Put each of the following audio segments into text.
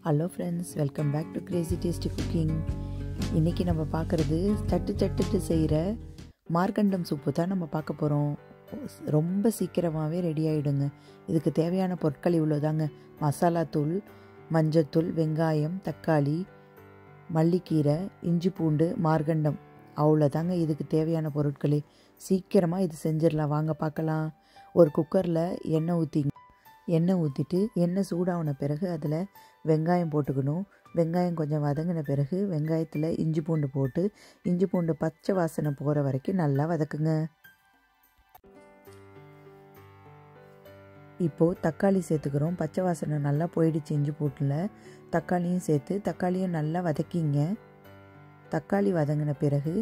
Hello friends, welcome back to crazy tasty cooking. இன்றைக்கி நம்ம பார்க்குறது சட்டு செய்கிற மார்கண்டம் சூப்பு தான் நம்ம பார்க்க போகிறோம். ரொம்ப சீக்கிரமாகவே ரெடி ஆகிடுங்க. இதுக்கு தேவையான பொருட்கள் இவ்வளோதாங்க. மசாலாத்தூள், மஞ்சத்தூள், வெங்காயம், தக்காளி, மல்லிக்கீரை, இஞ்சி பூண்டு, மார்கண்டம், அவ்வளோதாங்க இதுக்கு தேவையான பொருட்களே. சீக்கிரமாக இது செஞ்சிடலாம். வாங்க பார்க்கலாம். ஒரு குக்கரில் எண்ணெய் ஊற்றிட்டு எண்ணெய் சூடான பிறகு அதில் வெங்காயம் போட்டுக்கணும். வெங்காயம் கொஞ்சம் வதங்கின பிறகு வெங்காயத்தில் இஞ்சி பூண்டு போட்டு இஞ்சி பூண்டு பச்சை வாசனை போகிற வரைக்கும் நல்லா வதக்குங்க. இப்போது தக்காளி சேர்த்துக்கிறோம். பச்சை வாசனை நல்லா போயிடுச்சு. இஞ்சி பூட்டில் தக்காளியும் சேர்த்து தக்காளியும் நல்லா வதக்கிங்க. தக்காளி வதங்கின பிறகு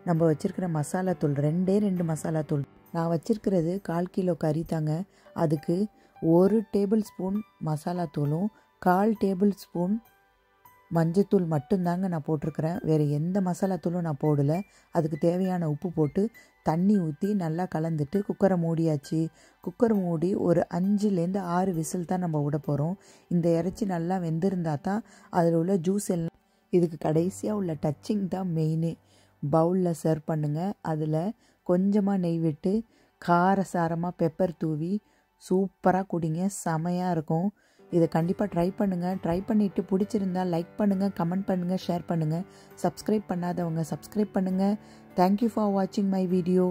நம்ம வச்சுருக்கிற மசாலாத்தூள், ரெண்டு மசாலாத்தூள் நான் வச்சுருக்கிறது 1/4 கிலோ கறி தாங்க. அதுக்கு 1 டேபிள் ஸ்பூன் மசாலாத்தூளும் 1/4 டேபிள் ஸ்பூன் மஞ்சத்தூள் மட்டும்தாங்க நான் போட்டிருக்கிறேன். வேறு எந்த மசாலாத்தூளும் நான் போடலை. அதுக்கு தேவையான உப்பு போட்டு தண்ணி ஊற்றி நல்லா கலந்துட்டு குக்கரை மூடியாச்சு. குக்கர் மூடி ஒரு 5லேருந்து 6 விசில் தான் நம்ம விட போகிறோம். இந்த இறைச்சி நல்லா வெந்திருந்தால் தான் அதில் உள்ள ஜூஸ் எல்லாம். இதுக்கு கடைசியாக உள்ள டச்சிங் தான் மெயினு. பவுலில் சர்வ் பண்ணுங்கள். அதில் கொஞ்சமாக நெய் விட்டு காரசாரமாக பெப்பர் தூவி சூப்பராக குடிங்க. செமையாக இருக்கும். இதை கண்டிப்பாக ட்ரை பண்ணுங்கள். ட்ரை பண்ணிவிட்டு பிடிச்சிருந்தால் லைக் பண்ணுங்கள், கமெண்ட் பண்ணுங்கள், ஷேர் பண்ணுங்கள். சப்ஸ்கிரைப் பண்ணாதவங்க சப்ஸ்கிரைப் பண்ணுங்கள். தேங்க்யூ ஃபார் வாட்சிங் மை வீடியோ.